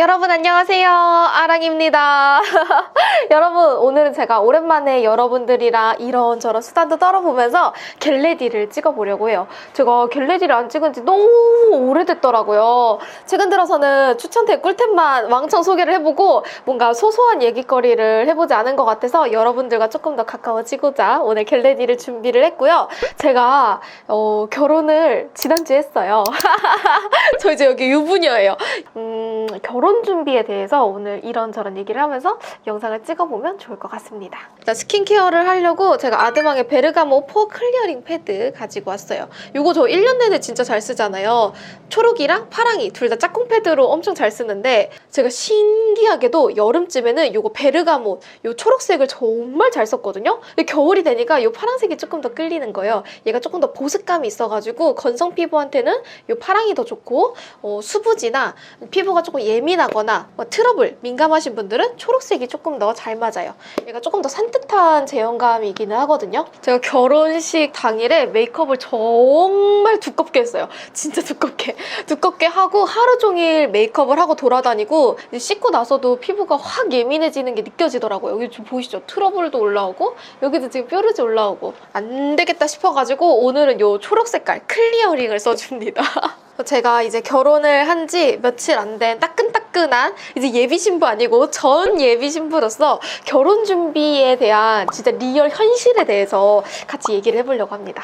여러분 안녕하세요, 아랑입니다. 여러분, 오늘은 제가 오랜만에 여러분들이랑 이런저런 수다도 떨어보면서 겟레디를 찍어보려고 해요. 제가 겟레디를 안 찍은 지 너무 오래됐더라고요. 최근 들어서는 추천템 꿀템만 왕창 소개를 해보고 뭔가 소소한 얘기거리를 해보지 않은 것 같아서 여러분들과 조금 더 가까워지고자 오늘 겟레디를 준비를 했고요. 제가 결혼을 지난주에 했어요. 저 이제 여기 유부녀예요. 결혼 준비에 대해서 오늘 이런저런 얘기를 하면서 영상을 찍어보면 좋을 것 같습니다. 일단 스킨케어를 하려고 제가 아드망의 베르가모 포어 클리어링 패드 가지고 왔어요. 이거 저 1년 내내 진짜 잘 쓰잖아요. 초록이랑 파랑이 둘 다 짝꿍 패드로 엄청 잘 쓰는데 제가 신기하게도 여름쯤에는 이거 베르가모 이 초록색을 정말 잘 썼거든요. 근데 겨울이 되니까 이 파란색이 조금 더 끌리는 거예요. 얘가 조금 더 보습감이 있어가지고 건성 피부한테는 이 파랑이 더 좋고 수부지나 피부가 조금 예민하거나 트러블 민감하신 분들은 초록색이 조금 더 잘 맞아요. 얘가 조금 더 산뜻한 제형감이기는 하거든요. 제가 결혼식 당일에 메이크업을 정말 두껍게 했어요. 진짜 두껍게 하고 하루 종일 메이크업을 하고 돌아다니고 씻고 나서도 피부가 확 예민해지는 게 느껴지더라고요. 여기 좀 보이시죠? 트러블도 올라오고 여기도 지금 뾰루지 올라오고 안 되겠다 싶어가지고 오늘은 이 초록 색깔 클리어링을 써줍니다. 제가 이제 결혼을 한 지 며칠 안 된 따끈따끈한 이제 예비 신부 아니고 전 예비 신부로서 결혼 준비에 대한 진짜 리얼 현실에 대해서 같이 얘기를 해보려고 합니다.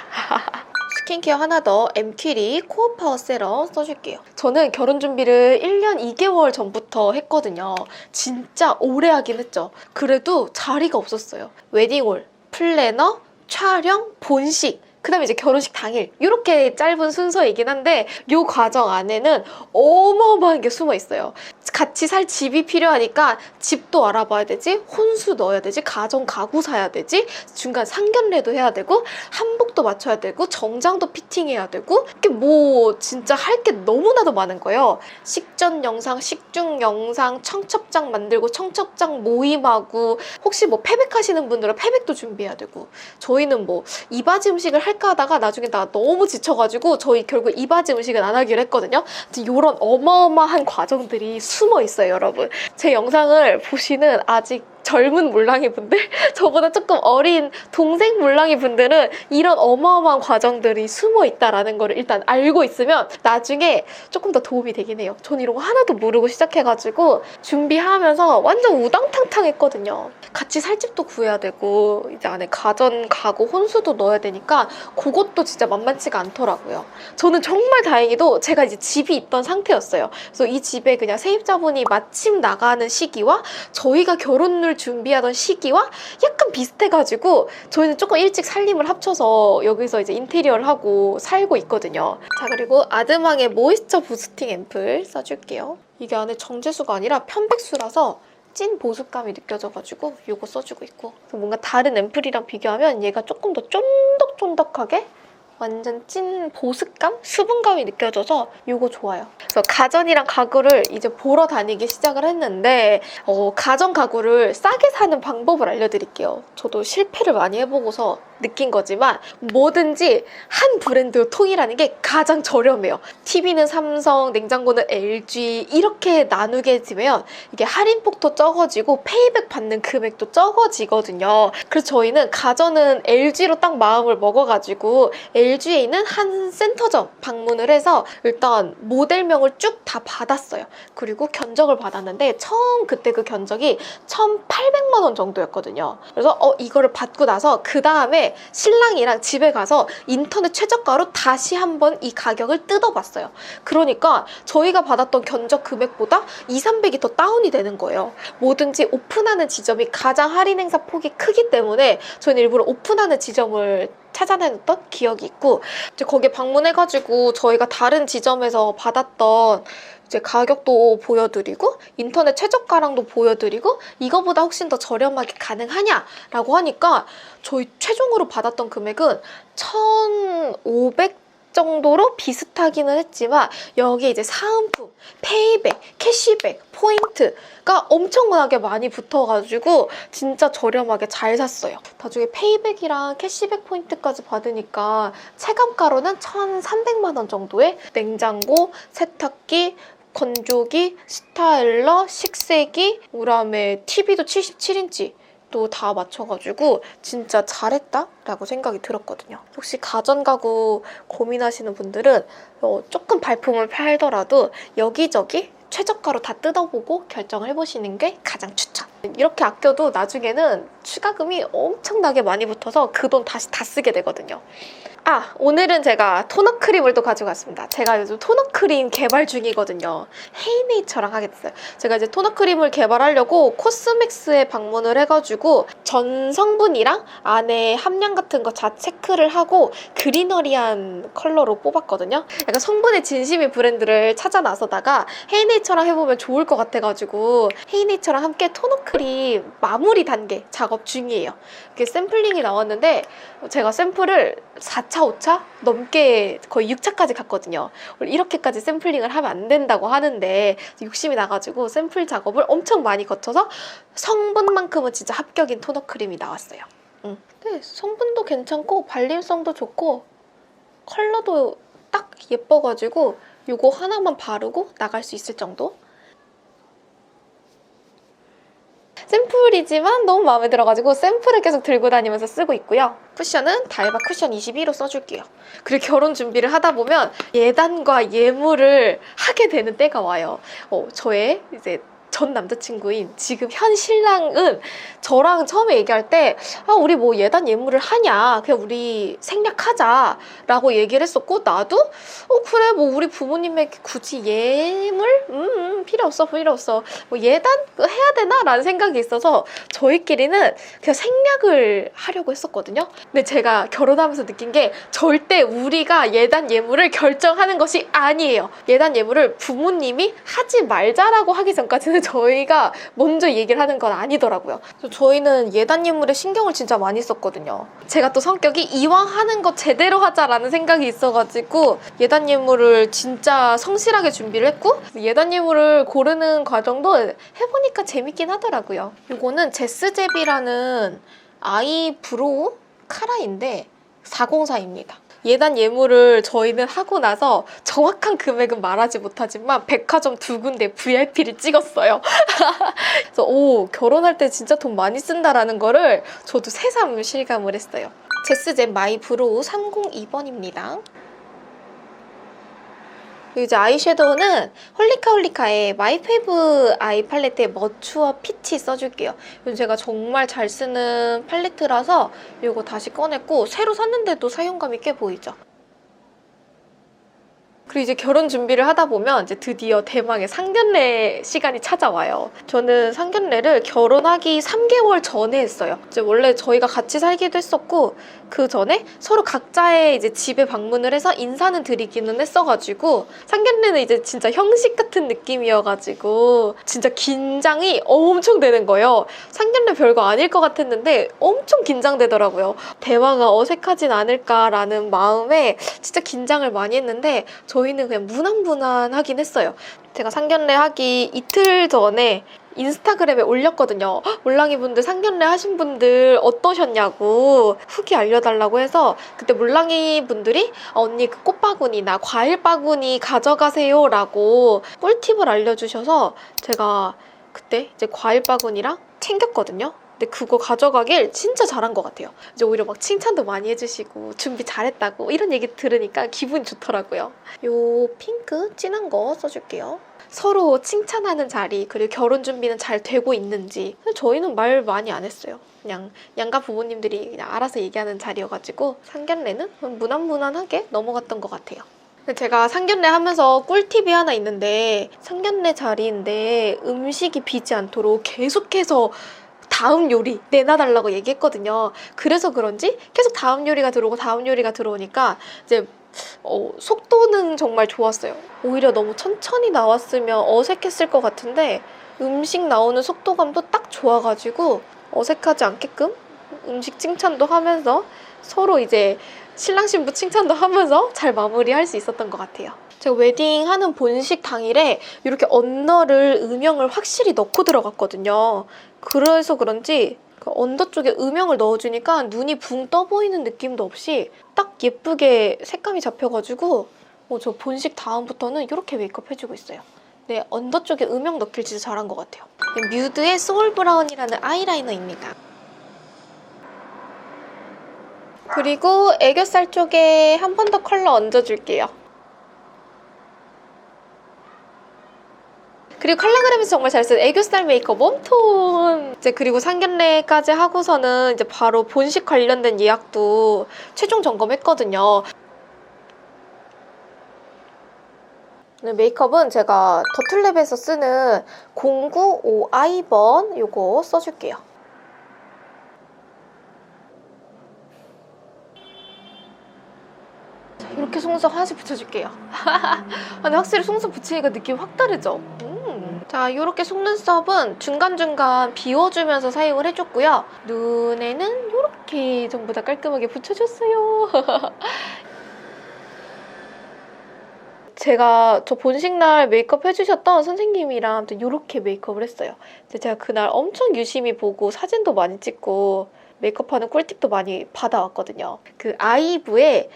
스킨케어 하나 더 엠퀴리 코어 파워 세럼 써줄게요. 저는 결혼 준비를 1년 2개월 전부터 했거든요. 진짜 오래 하긴 했죠. 그래도 자리가 없었어요. 웨딩홀, 플래너, 촬영, 본식 그 다음에 이제 결혼식 당일 이렇게 짧은 순서이긴 한데 이 과정 안에는 어마어마한 게 숨어 있어요. 같이 살 집이 필요하니까 집도 알아봐야 되지, 혼수 넣어야 되지, 가전 가구 사야 되지, 중간 상견례도 해야 되고 한복도 맞춰야 되고 정장도 피팅해야 되고 이게 뭐 진짜 할 게 너무나도 많은 거예요. 식전 영상, 식중 영상, 청첩장 만들고 청첩장 모임하고 혹시 뭐 패백하시는 분들은 패백도 준비해야 되고 저희는 뭐 이바지 음식을 할까 하다가 나중에 나 너무 지쳐가지고 저희 결국 이바지 음식은 안 하기로 했거든요. 이런 어마어마한 과정들이 숨어 있어요, 여러분. 제 영상을 보시는 아직 젊은 물랑이 분들, 저보다 조금 어린 동생 물랑이 분들은 이런 어마어마한 과정들이 숨어 있다라는 거를 일단 알고 있으면 나중에 조금 더 도움이 되긴 해요. 전 이런 거 하나도 모르고 시작해가지고 준비하면서 완전 우당탕탕 했거든요. 같이 살 집도 구해야 되고 이제 안에 가전, 가구, 혼수도 넣어야 되니까 그것도 진짜 만만치가 않더라고요. 저는 정말 다행히도 제가 이제 집이 있던 상태였어요. 그래서 이 집에 그냥 세입자분이 마침 나가는 시기와 저희가 결혼을 준비하던 시기와 약간 비슷해가지고 저희는 조금 일찍 살림을 합쳐서 여기서 이제 인테리어를 하고 살고 있거든요. 자, 그리고 아드망의 모이스처 부스팅 앰플 써줄게요. 이게 안에 정제수가 아니라 편백수라서 찐 보습감이 느껴져가지고 이거 써주고 있고 뭔가 다른 앰플이랑 비교하면 얘가 조금 더 쫀득쫀득하게 완전 찐 보습감? 수분감이 느껴져서 이거 좋아요. 그래서 가전이랑 가구를 이제 보러 다니기 시작을 했는데 가전 가구를 싸게 사는 방법을 알려드릴게요. 저도 실패를 많이 해보고서 느낀 거지만 뭐든지 한 브랜드 통일하는 게 가장 저렴해요. TV는 삼성, 냉장고는 LG 이렇게 나누게 되면 이게 할인폭도 적어지고 페이백 받는 금액도 적어지거든요. 그래서 저희는 가전은 LG로 딱 마음을 먹어가지고 LG에 있는 한 센터점 방문을 해서 일단 모델명을 쭉 다 받았어요. 그리고 견적을 받았는데 처음 그때 그 견적이 1,800만 원 정도였거든요. 그래서 이거를 받고 나서 그 다음에 신랑이랑 집에 가서 인터넷 최저가로 다시 한번 이 가격을 뜯어봤어요. 그러니까 저희가 받았던 견적 금액보다 200~300이 더 다운이 되는 거예요. 뭐든지 오픈하는 지점이 가장 할인 행사 폭이 크기 때문에 저희는 일부러 오픈하는 지점을 찾아내놨던 기억이 있고 이제 거기에 방문해가지고 저희가 다른 지점에서 받았던 이제 가격도 보여드리고 인터넷 최저가랑도 보여드리고 이거보다 훨씬 더 저렴하게 가능하냐라고 하니까 저희 최종으로 받았던 금액은 1,500 정도로 비슷하기는 했지만 여기에 이제 사은품, 페이백, 캐시백, 포인트가 엄청나게 많이 붙어가지고 진짜 저렴하게 잘 샀어요. 나중에 페이백이랑 캐시백 포인트까지 받으니까 체감가로는 1,300만 원 정도에 냉장고, 세탁기, 건조기, 스타일러, 식세기, 그다음에 TV도 77인치 또 다 맞춰가지고 진짜 잘했다라고 생각이 들었거든요. 혹시 가전가구 고민하시는 분들은 조금 발품을 팔더라도 여기저기 최저가로 다 뜯어보고 결정을 해보시는 게 가장 추천. 이렇게 아껴도 나중에는 추가금이 엄청나게 많이 붙어서 그 돈 다시 다 쓰게 되거든요. 오늘은 제가 토너 크림을 또 가지고 왔습니다. 제가 요즘 토너 크림 개발 중이거든요. 헤이네이처랑 하게 됐어요. 제가 이제 토너 크림을 개발하려고 코스맥스에 방문을 해가지고 전 성분이랑 안에 함량 같은 거 다 체크를 하고 그리너리한 컬러로 뽑았거든요. 약간 성분의 진심인 브랜드를 찾아 나서다가 헤이네이처랑 해보면 좋을 것 같아가지고 헤이네이처랑 함께 토너 크림 마무리 단계 작업 중이에요. 이렇게 샘플링이 나왔는데 제가 샘플을 4차, 5차 넘게 거의 6차까지 갔거든요. 원래 이렇게까지 샘플링을 하면 안 된다고 하는데 욕심이 나가지고 샘플 작업을 엄청 많이 거쳐서 성분만큼은 진짜 합격인 토너 크림이 나왔어요. 네, 성분도 괜찮고 발림성도 좋고 컬러도 딱 예뻐가지고 이거 하나만 바르고 나갈 수 있을 정도? 샘플이지만 너무 마음에 들어가지고 샘플을 계속 들고 다니면서 쓰고 있고요. 쿠션은 다이바 쿠션 22로 써줄게요. 그리고 결혼 준비를 하다 보면 예단과 예물을 하게 되는 때가 와요. 저의 이제 전 남자친구인 지금 현 신랑은 저랑 처음에 얘기할 때 우리 뭐 예단 예물을 하냐, 그냥 우리 생략하자 라고 얘기를 했었고, 나도 그래 뭐 우리 부모님에게 굳이 예물? 필요 없어 뭐 예단 해야 되나? 라는 생각이 있어서 저희끼리는 그냥 생략을 하려고 했었거든요. 근데 제가 결혼하면서 느낀 게 절대 우리가 예단 예물을 결정하는 것이 아니에요. 예단 예물을 부모님이 하지 말자라고 하기 전까지는 저희가 먼저 얘기를 하는 건 아니더라고요. 저희는 예단 예물에 신경을 진짜 많이 썼거든요. 제가 또 성격이 이왕 하는 거 제대로 하자라는 생각이 있어가지고 예단 예물을 진짜 성실하게 준비를 했고, 예단 예물을 고르는 과정도 해보니까 재밌긴 하더라고요. 이거는 제스제비라는 아이 브로우 카라인데 404입니다. 예단 예물을 저희는 하고 나서 정확한 금액은 말하지 못하지만 백화점 2군데 VIP를 찍었어요. 그래서 결혼할 때 진짜 돈 많이 쓴다라는 거를 저도 새삼 실감을 했어요. 제스젠 마이 브로우 302번입니다. 이제 아이섀도우는 홀리카홀리카의 마이 페이브 아이 팔레트의 머추어 피치 써줄게요. 이건 제가 정말 잘 쓰는 팔레트라서 이거 다시 꺼냈고, 새로 샀는데도 사용감이 꽤 보이죠? 그리고 이제 결혼 준비를 하다 보면 이제 드디어 대망의 상견례 시간이 찾아와요. 저는 상견례를 결혼하기 3개월 전에 했어요. 이제 원래 저희가 같이 살기도 했었고, 그 전에 서로 각자의 이제 집에 방문을 해서 인사는 드리기는 했어가지고, 상견례는 이제 진짜 형식 같은 느낌이어가지고 진짜 긴장이 엄청 되는 거예요. 상견례 별거 아닐 것 같았는데 엄청 긴장되더라고요. 대화가 어색하진 않을까라는 마음에 진짜 긴장을 많이 했는데 저희는 그냥 무난무난하긴 했어요. 제가 상견례 하기 이틀 전에 인스타그램에 올렸거든요. 몰랑이분들 상견례 하신 분들 어떠셨냐고 후기 알려달라고 해서, 그때 몰랑이분들이 언니 그 꽃바구니나 과일 바구니 가져가세요 라고 꿀팁을 알려주셔서 제가 그때 이제 과일 바구니랑 챙겼거든요. 근데 그거 가져가길 진짜 잘한 것 같아요. 이제 오히려 막 칭찬도 많이 해주시고 준비 잘했다고 이런 얘기 들으니까 기분이 좋더라고요. 요 핑크 진한 거 써줄게요. 서로 칭찬하는 자리, 그리고 결혼 준비는 잘 되고 있는지. 저희는 말 많이 안 했어요. 그냥 양가 부모님들이 그냥 알아서 얘기하는 자리여가지고 상견례는 무난무난하게 넘어갔던 것 같아요. 제가 상견례 하면서 꿀팁이 하나 있는데, 상견례 자리인데 음식이 비지 않도록 계속해서 다음 요리 내놔달라고 얘기했거든요. 그래서 그런지 계속 다음 요리가 들어오고 다음 요리가 들어오니까 이제 속도는 정말 좋았어요. 오히려 너무 천천히 나왔으면 어색했을 것 같은데 음식 나오는 속도감도 딱 좋아가지고 어색하지 않게끔 음식 칭찬도 하면서 서로 이제 신랑 신부 칭찬도 하면서 잘 마무리할 수 있었던 것 같아요. 제가 웨딩하는 본식 당일에 이렇게 언더를 음영을 확실히 넣고 들어갔거든요. 그래서 그런지 그 언더 쪽에 음영을 넣어주니까 눈이 붕 떠 보이는 느낌도 없이 딱 예쁘게 색감이 잡혀가지고 저 본식 다음부터는 이렇게 메이크업 해주고 있어요. 네, 언더 쪽에 음영 넣길 진짜 잘한 것 같아요. 뮤드의 소울 브라운이라는 아이라이너입니다. 그리고 애교살 쪽에 한 번 더 컬러 얹어줄게요. 그리고 컬러그램에서 정말 잘 쓴 애교살 메이크업 웜톤! 이제 그리고 상견례까지 하고서는 이제 바로 본식 관련된 예약도 최종 점검했거든요. 메이크업은 제가 더툴랩에서 쓰는 095i번 요거 써줄게요. 이렇게 속눈썹 하나씩 붙여줄게요. 근데 확실히 속눈썹 붙이니까 느낌 확 다르죠? 자, 이렇게 속눈썹은 중간중간 비워주면서 사용을 해줬고요. 눈에는 이렇게 전부 다 깔끔하게 붙여줬어요. 제가 저 본식날 메이크업 해주셨던 선생님이랑 아무튼 이렇게 메이크업을 했어요. 근데 제가 그날 엄청 유심히 보고 사진도 많이 찍고 메이크업하는 꿀팁도 많이 받아왔거든요. 그 아이브의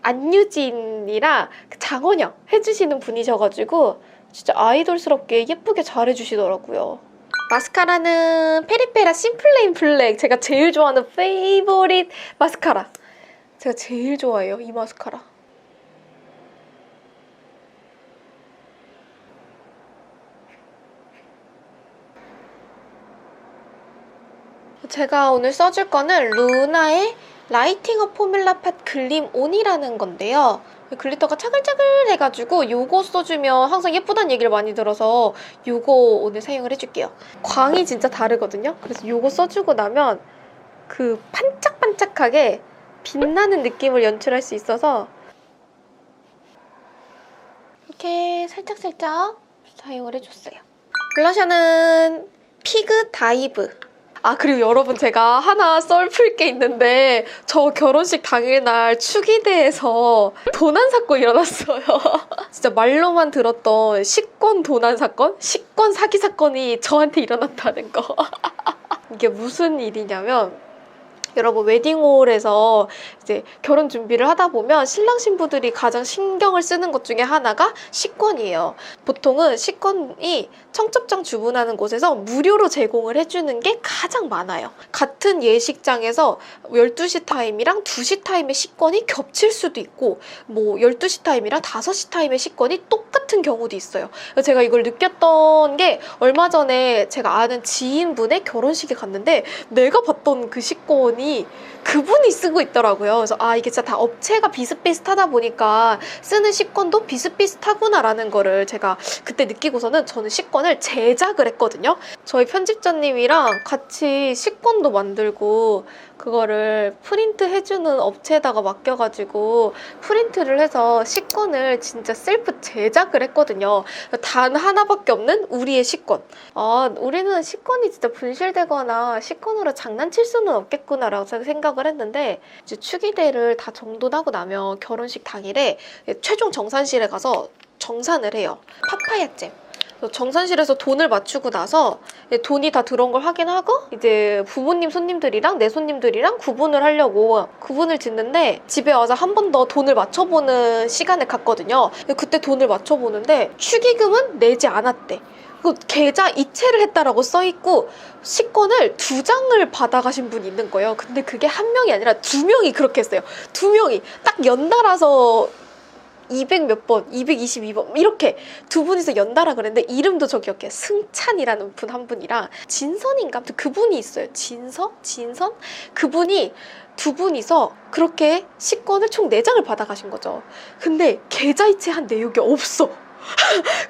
안유진이랑 장원영 해주시는 분이셔가지고 진짜 아이돌스럽게 예쁘게 잘해주시더라고요. 마스카라는 페리페라 심플레인 블랙. 제가 제일 좋아하는 페이보릿 마스카라. 제가 제일 좋아해요, 이 마스카라. 제가 오늘 써줄 거는 루나의 라이팅업 포뮬라 팟 글림 온이라는 건데요. 글리터가 차글차글해가지고 요거 써주면 항상 예쁘다는 얘기를 많이 들어서 요거 오늘 사용을 해줄게요. 광이 진짜 다르거든요. 그래서 요거 써주고 나면 그 반짝반짝하게 빛나는 느낌을 연출할 수 있어서 이렇게 살짝살짝 사용을 해줬어요. 블러셔는 피그 다이브. 아, 그리고 여러분 제가 하나 썰 풀 게 있는데 저 결혼식 당일날 축의대에서 도난 사건이 일어났어요. 진짜 말로만 들었던 식권 도난 사건? 식권 사기 사건이 저한테 일어났다는 거. 이게 무슨 일이냐면 여러분 웨딩홀에서 이제 결혼 준비를 하다 보면 신랑 신부들이 가장 신경을 쓰는 것 중에 하나가 식권이에요. 보통은 식권이 청첩장 주문하는 곳에서 무료로 제공을 해주는 게 가장 많아요. 같은 예식장에서 12시 타임이랑 2시 타임의 식권이 겹칠 수도 있고 뭐 12시 타임이랑 5시 타임의 식권이 똑같은 경우도 있어요. 제가 이걸 느꼈던 게 얼마 전에 제가 아는 지인분의 결혼식에 갔는데 내가 봤던 그 식권이 그분이 쓰고 있더라고요. 그래서 아, 이게 진짜 다 업체가 비슷비슷하다 보니까 쓰는 식권도 비슷비슷하구나라는 거를 제가 그때 느끼고서는 저는 식권을 제작을 했거든요. 저희 편집자님이랑 같이 식권도 만들고 그거를 프린트 해주는 업체에다가 맡겨가지고 프린트를 해서 식권을 진짜 셀프 제작을 했거든요. 단 하나밖에 없는 우리의 식권. 아, 우리는 식권이 진짜 분실되거나 식권으로 장난칠 수는 없겠구나라고 생각을 했는데 이제 축의대를 다 정돈하고 나면 결혼식 당일에 최종 정산실에 가서 정산을 해요. 파파야잼. 정산실에서 돈을 맞추고 나서 돈이 다 들어온 걸 확인하고 이제 부모님 손님들이랑 내 손님들이랑 구분을 하려고 구분을 짓는데 집에 와서 한 번 더 돈을 맞춰보는 시간을 갖거든요. 그때 돈을 맞춰보는데 축의금은 내지 않았대. 그 계좌 이체를 했다라고 써있고 식권을 2장을 받아가신 분이 있는 거예요. 근데 그게 한 명이 아니라 2명이 그렇게 했어요. 2명이 딱 연달아서 200 몇 번, 222번 이렇게 두 분이서 연달아 그랬는데 이름도 저 기억해. 승찬이라는 분 한 분이랑 진선인가? 아무튼 그분이 있어요. 진선? 그분이 두 분이서 그렇게 식권을 총 4장을 받아가신 거죠. 근데 계좌이체한 내역이 없어.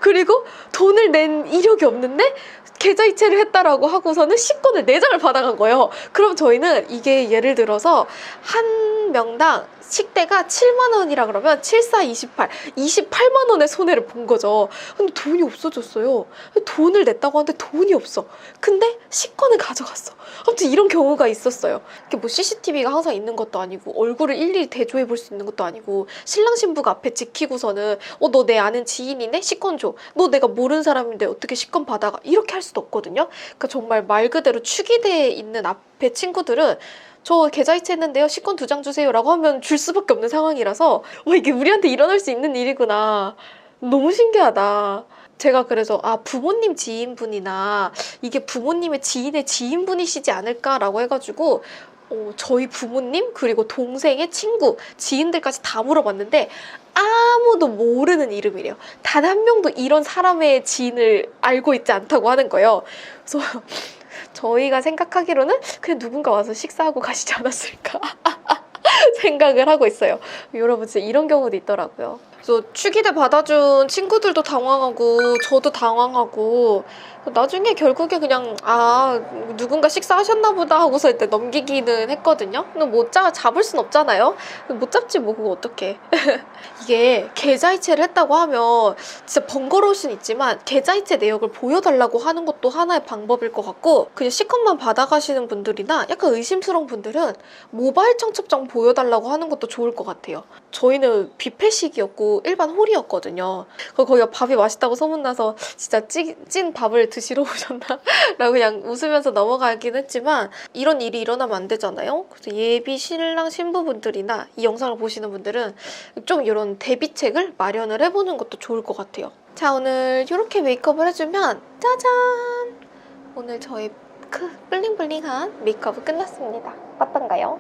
그리고 돈을 낸 이력이 없는데 계좌이체를 했다라고 하고서는 식권을 4장을 받아간 거예요. 그럼 저희는 이게 예를 들어서 한 명당 식대가 7만 원이라 그러면 7, 4, 28, 28만 원의 손해를 본 거죠. 근데 돈이 없어졌어요. 돈을 냈다고 하는데 돈이 없어. 근데 식권을 가져갔어. 아무튼 이런 경우가 있었어요. 이게 뭐 CCTV가 항상 있는 것도 아니고 얼굴을 일일이 대조해 볼 수 있는 것도 아니고 신랑 신부가 앞에 지키고서는 너 내 아는 지인이네? 식권 줘. 너 내가 모르는 사람인데 어떻게 식권 받아가? 이렇게 할 수도 없거든요. 그러니까 정말 말 그대로 축의대에 있는 앞에 친구들은 저 계좌이체 했는데요. 식권 2장 주세요 라고 하면 줄 수밖에 없는 상황이라서 이게 우리한테 일어날 수 있는 일이구나. 너무 신기하다. 제가 그래서 부모님 지인분이나 이게 부모님의 지인의 지인분이시지 않을까라고 해가지고 저희 부모님 그리고 동생의 친구 지인들까지 다 물어봤는데 아무도 모르는 이름이래요. 단 한 명도 이런 사람의 지인을 알고 있지 않다고 하는 거예요. 그래서 저희가 생각하기로는 그냥 누군가 와서 식사하고 가시지 않았을까 생각을 하고 있어요. 여러분 진짜 이런 경우도 있더라고요. 그래서 축의대 받아준 친구들도 당황하고 저도 당황하고 나중에 결국에 그냥 누군가 식사하셨나 보다 하고서 일단 넘기기는 했거든요. 근데 못 잡을 순 없잖아요. 못 잡지 뭐 그거 어떡해. 이게 계좌이체를 했다고 하면 진짜 번거로울 순 있지만 계좌이체 내역을 보여달라고 하는 것도 하나의 방법일 것 같고 그냥 C컵만 받아가시는 분들이나 약간 의심스러운 분들은 모바일 청첩장 보여달라고 하는 것도 좋을 것 같아요. 저희는 뷔페식이었고 일반 홀이었거든요. 거기가 밥이 맛있다고 소문나서 진짜 찐 밥을 드시러 오셨나? 라고 그냥 웃으면서 넘어가긴 했지만 이런 일이 일어나면 안 되잖아요. 그래서 예비 신랑 신부분들이나 이 영상을 보시는 분들은 좀 이런 대비책을 마련을 해보는 것도 좋을 것 같아요. 자, 오늘 이렇게 메이크업을 해주면 짜잔! 오늘 저의 블링블링한 메이크업이 끝났습니다. 어떤가요?